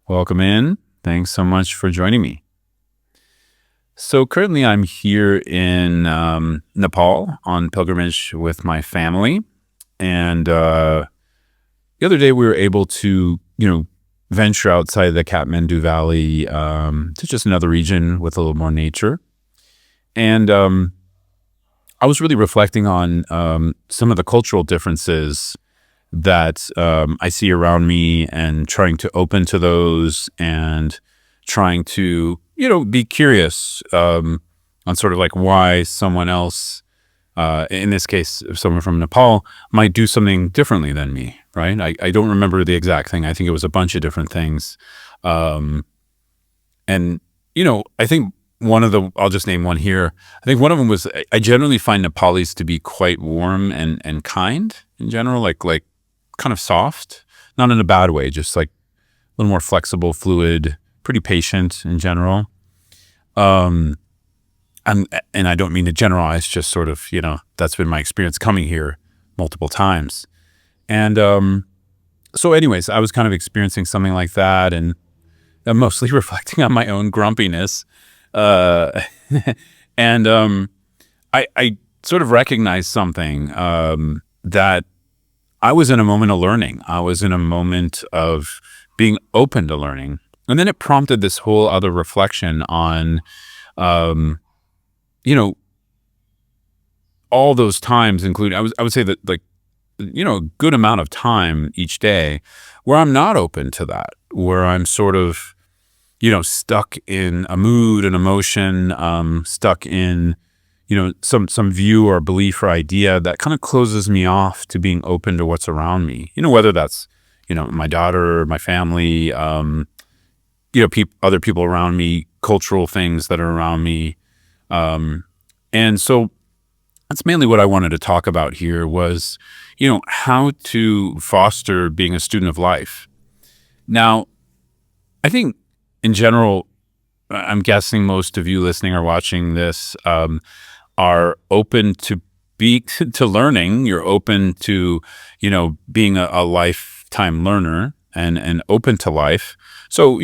Welcome in. Thanks so much for joining me. So currently I'm here in Nepal on pilgrimage with my family. And the other day we were able to, venture outside the Kathmandu Valley to just another region with a little more nature. And I was really reflecting on some of the cultural differences that I see around me and trying to open to those and trying to, be curious on sort of like why someone else, in this case, someone from Nepal, might do something differently than me, right? I don't remember the exact thing. I think it was a bunch of different things. And, I think I'll just name one here. I think one of them was I generally find Nepalis to be quite warm and kind in general, like kind of soft, not in a bad way, just like a little more flexible, fluid, pretty patient in general. And I don't mean to generalize, just sort of, that's been my experience coming here multiple times. And so anyways, I was kind of experiencing something like that and I'm mostly reflecting on my own grumpiness. And I sort of recognized something that I was in a moment of learning. I was in a moment of being open to learning. And then it prompted this whole other reflection on, all those times, including, I would say that like, a good amount of time each day where I'm not open to that, where I'm sort of, stuck in a mood, an emotion, stuck in, some view or belief or idea that kind of closes me off to being open to what's around me, whether that's, my daughter, my family, other people around me, cultural things that are around me. And so that's mainly what I wanted to talk about here was, how to foster being a student of life. Now, I think in general, I'm guessing most of you listening or watching this are open to to learning. You're open to, being a lifetime learner and open to life. So,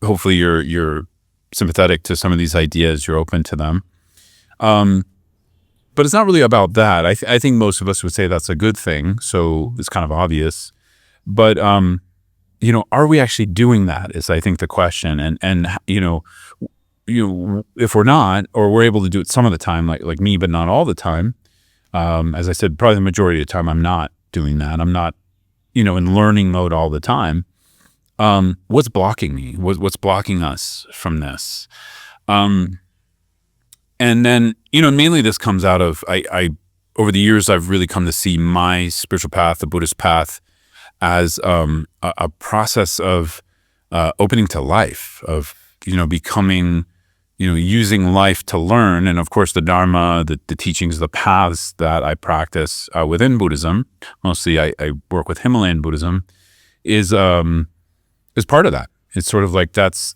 hopefully you're sympathetic to some of these ideas. You're open to them. But it's not really about that. I think most of us would say that's a good thing. So it's kind of obvious. But, are we actually doing that is, I think, the question. And if we're not, or we're able to do it some of the time, like me, but not all the time, as I said, probably the majority of the time, I'm not doing that. I'm not, in learning mode all the time. What's blocking me? What's blocking us from this? And then, mainly this comes out of, I over the years, I've really come to see my spiritual path, the Buddhist path, as a process of opening to life, of, becoming, using life to learn. And of course, the Dharma, the teachings, the paths that I practice within Buddhism, mostly I work with Himalayan Buddhism, is part of that. It's sort of like that's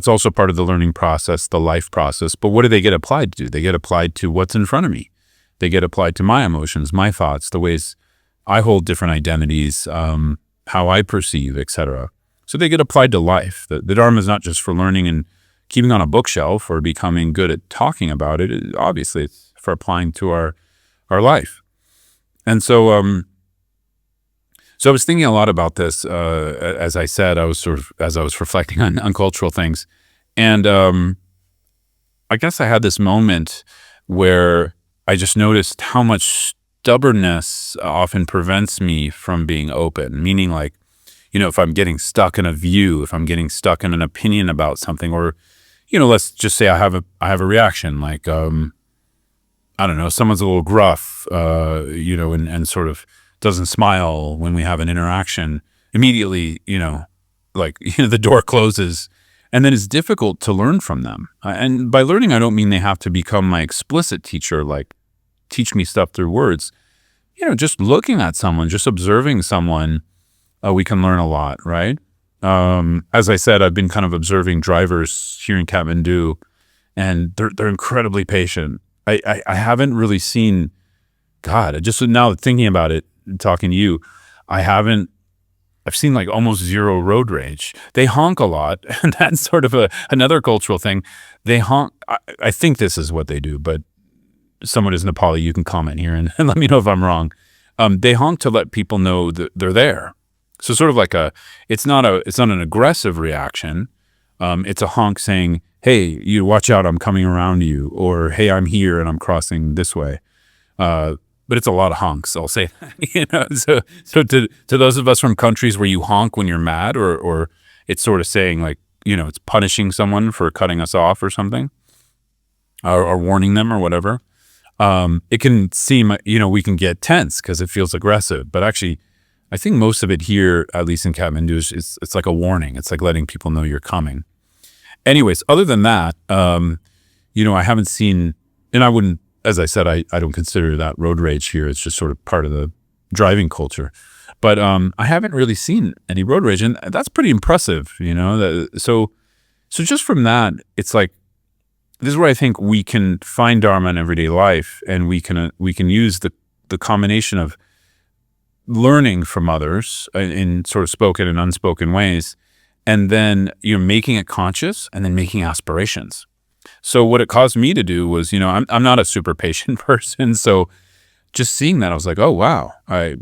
also part of the learning process, the life process. But what do they get applied to? They get applied to what's in front of me. They get applied to my emotions, my thoughts, the ways I hold different identities, how I perceive, etc. So they get applied to life. The Dharma is not just for learning and keeping on a bookshelf or becoming good at talking about it. Obviously, it's for applying to our life. And so, so I was thinking a lot about this, as I said, as I was reflecting on cultural things. And I guess I had this moment where I just noticed how much stubbornness often prevents me from being open, meaning like, if I'm getting stuck in a view, if I'm getting stuck in an opinion about something, or, let's just say I have a reaction, like, I don't know, someone's a little gruff, and sort of doesn't smile when we have an interaction, immediately, the door closes, and then it's difficult to learn from them. And by learning, I don't mean they have to become my explicit teacher, like teach me stuff through words. Just looking at someone, just observing someone, we can learn a lot, right? As I said, I've been kind of observing drivers here in Kathmandu, and they're incredibly patient. I haven't really seen, God, just now thinking about it, talking to you, I haven't I've seen like almost zero road rage. They honk a lot, and that's sort of another cultural thing. They honk. I think this is what they do, but someone is Nepali, you can comment here and let me know if I'm wrong. They honk to let people know that they're there. So sort of like it's not an aggressive reaction. It's a honk saying, "Hey, you watch out! I'm coming around you," or "Hey, I'm here and I'm crossing this way." But it's a lot of honks, I'll say. So to those of us from countries where you honk when you're mad, or it's sort of saying like, it's punishing someone for cutting us off or something, or warning them or whatever. It can seem, we can get tense because it feels aggressive, but actually, I think most of it here, at least in Kathmandu, it's like a warning. It's like letting people know you're coming. Anyways, other than that, I haven't seen, and I wouldn't, as I said, I don't consider that road rage here. It's just sort of part of the driving culture. But I haven't really seen any road rage, and that's pretty impressive, So just from that, it's like, this is where I think we can find Dharma in everyday life, and we can use the combination of learning from others in sort of spoken and unspoken ways, and then making it conscious, and then making aspirations. So what it caused me to do was, I'm not a super patient person, so just seeing that, I was like, oh wow, I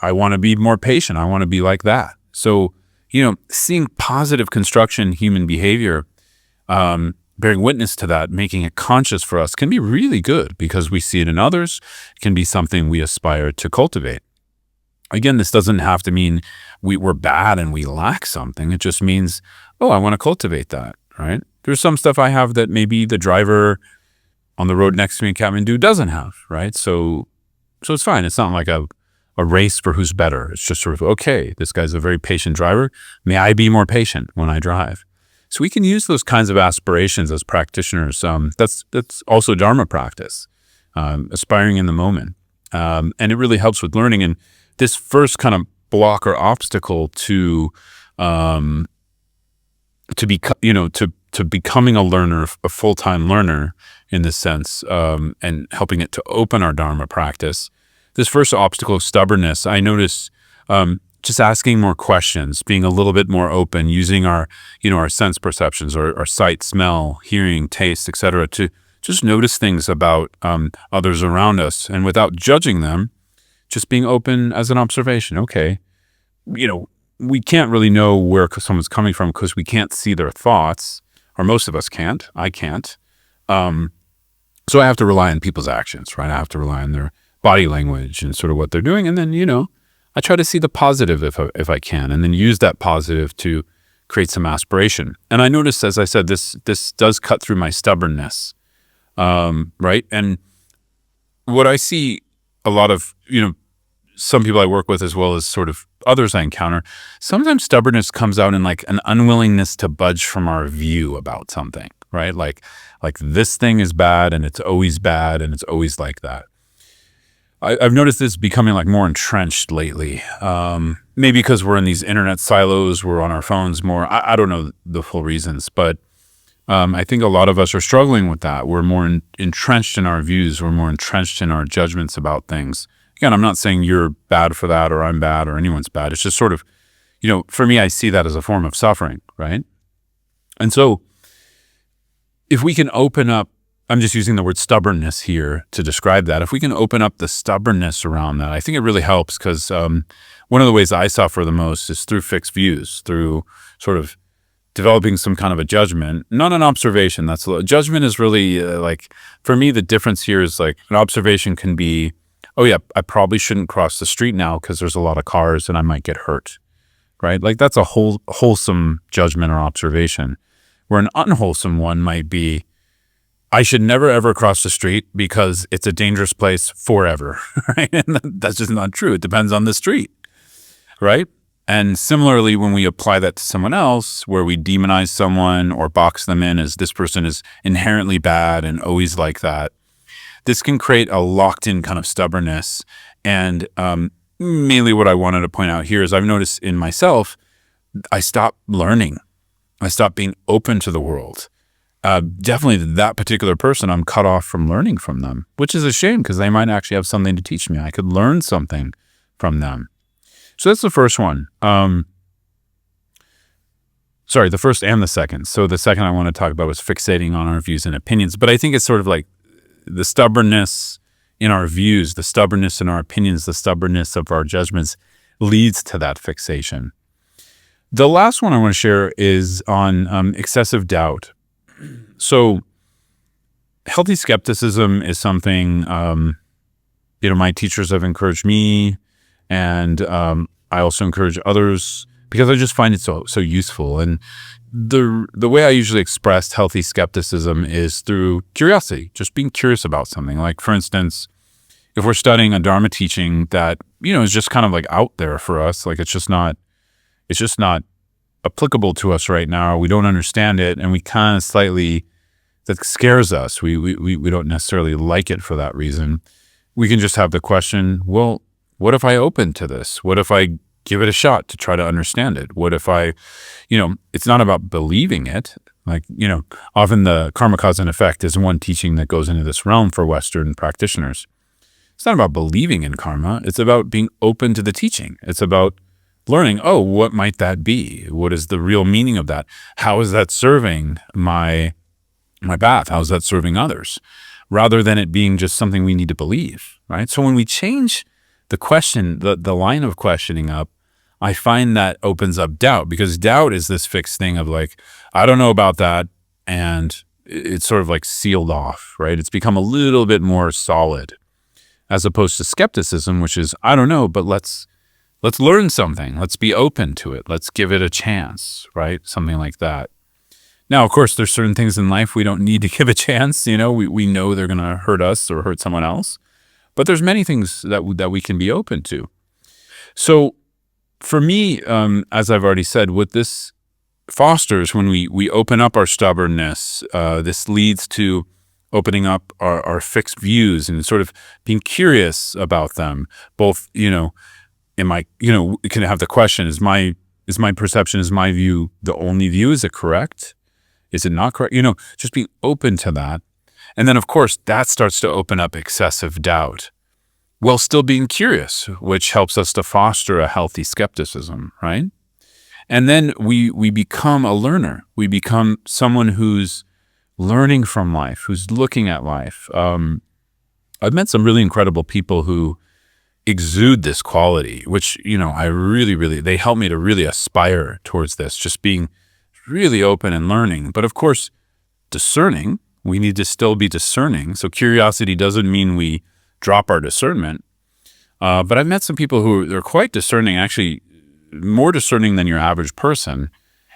want to be more patient. I want to be like that. So seeing positive construction human behavior, bearing witness to that, making it conscious for us can be really good because we see it in others. It can be something we aspire to cultivate. Again, this doesn't have to mean we're bad and we lack something. It just means, I want to cultivate that, right? There's some stuff I have that maybe the driver on the road next to me in Kathmandu doesn't have, right? So it's fine. It's not like a race for who's better. It's just sort of, okay, this guy's a very patient driver. May I be more patient when I drive? So we can use those kinds of aspirations as practitioners. That's also Dharma practice, aspiring in the moment. And it really helps with learning. And this first kind of block or obstacle to becoming a learner, a full-time learner in this sense, and helping it to open our Dharma practice. This first obstacle of stubbornness, I notice just asking more questions, being a little bit more open, using our sense perceptions, or our sight, smell, hearing, taste, etc., to just notice things about others around us, and without judging them, just being open as an observation. Okay, we can't really know where someone's coming from because we can't see their thoughts, or most of us can't. I can't. So I have to rely on people's actions, right? I have to rely on their body language and sort of what they're doing, and then I try to see the positive if I can, and then use that positive to create some aspiration. And I noticed, as I said, this does cut through my stubbornness, right? And what I see a lot of, some people I work with, as well as sort of others I encounter, sometimes stubbornness comes out in like an unwillingness to budge from our view about something, right? Like this thing is bad, and it's always bad, and it's always like that. I've noticed this becoming like more entrenched lately. Maybe because we're in these internet silos, we're on our phones more. I don't know the full reasons, but I think a lot of us are struggling with that. We're more entrenched in our views. We're more entrenched in our judgments about things. Again, I'm not saying you're bad for that, or I'm bad, or anyone's bad. It's just sort of, for me, I see that as a form of suffering, right? And so if we can open up, I'm just using the word stubbornness here to describe that. If we can open up the stubbornness around that, I think it really helps, because one of the ways I suffer the most is through fixed views, through sort of developing some kind of a judgment, not an observation. Judgment is really for me, the difference here is like an observation can be, oh yeah, I probably shouldn't cross the street now because there's a lot of cars and I might get hurt, right? Like that's a wholesome judgment or observation, where an unwholesome one might be, I should never ever cross the street because it's a dangerous place forever, right? And that's just not true. It depends on the street, right? And similarly, when we apply that to someone else, where we demonize someone or box them in as this person is inherently bad and always like that, this can create a locked-in kind of stubbornness. And mainly what I wanted to point out here is I've noticed in myself, I stopped learning. I stopped being open to the world. Definitely that particular person, I'm cut off from learning from them, which is a shame because they might actually have something to teach me. I could learn something from them. So that's the first one. Sorry, the first and the second. So the second I want to talk about was fixating on our views and opinions. But I think it's sort of like the stubbornness in our views, the stubbornness in our opinions, the stubbornness of our judgments leads to that fixation. The last one I want to share is on excessive doubt. So healthy skepticism is something, my teachers have encouraged me, and I also encourage others because I just find it so useful. And the way I usually express healthy skepticism is through curiosity, just being curious about something. Like, for instance, if we're studying a Dharma teaching that, is just kind of like out there for us, like it's just not applicable to us right now, we don't understand it, and we kind of slightly, that scares us. We don't necessarily like it for that reason. We can just have the question, well, what if I open to this? What if I give it a shot to try to understand it? What if I, it's not about believing it. Like, often the karma, cause, and effect is one teaching that goes into this realm for Western practitioners. It's not about believing in karma. It's about being open to the teaching. It's about learning, oh, what might that be? What is the real meaning of that? How is that serving my path? How is that serving others? Rather than it being just something we need to believe, right? So when we change the question, the line of questioning up, I find that opens up doubt, because doubt is this fixed thing of like, I don't know about that, and it's sort of like sealed off, right? It's become a little bit more solid, as opposed to skepticism, which is, I don't know, but let's learn something. Let's be open to it. Let's give it a chance, right? Something like that. Now, of course, there's certain things in life we don't need to give a chance. We know they're going to hurt us or hurt someone else. But there's many things that we can be open to. So for me, as I've already said, what this fosters when we open up our stubbornness, this leads to opening up our fixed views and sort of being curious about them. Both, it can have the question, is my perception, is my view the only view? Is it correct? Is it not correct? Just being open to that. And then, of course, that starts to open up excessive doubt while still being curious, which helps us to foster a healthy skepticism, right? And then we become a learner. We become someone who's learning from life, who's looking at life. I've met some really incredible people who exude this quality, which, I really, they help me to really aspire towards this, just being really open and learning. But of course, discerning, we need to still be discerning. So curiosity doesn't mean we drop our discernment. But I've met some people who are quite discerning, actually more discerning than your average person,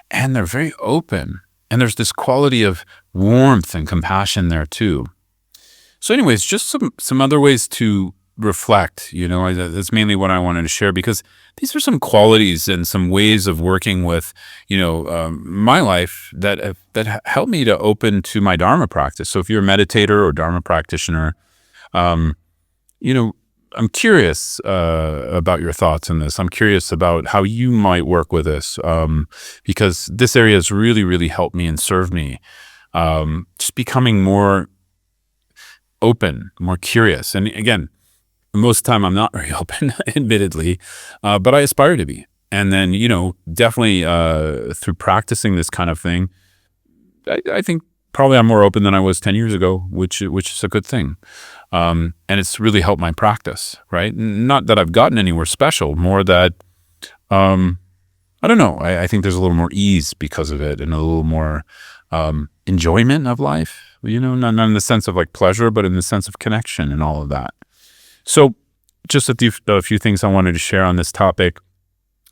and they're very open. And there's this quality of warmth and compassion there too. So anyways, just some other ways to reflect, that's mainly what I wanted to share, because these are some qualities and some ways of working with, my life that helped me to open to my Dharma practice. So if you're a meditator or Dharma practitioner, I'm curious about your thoughts on this. I'm curious about how you might work with this, because this area has really, really helped me and served me, just becoming more open, more curious. And again, most of the time I'm not very open, admittedly, but I aspire to be. And then, definitely through practicing this kind of thing, I think probably I'm more open than I was 10 years ago, which is a good thing. And it's really helped my practice, right? Not that I've gotten anywhere special, more that, I don't know, I think there's a little more ease because of it, and a little more enjoyment of life, not in the sense of like pleasure, but in the sense of connection and all of that. So just a few things I wanted to share on this topic.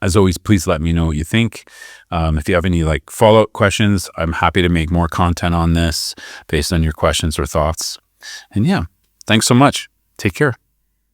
As always, please let me know what you think. If you have any follow-up questions, I'm happy to make more content on this based on your questions or thoughts. And yeah, thanks so much. Take care.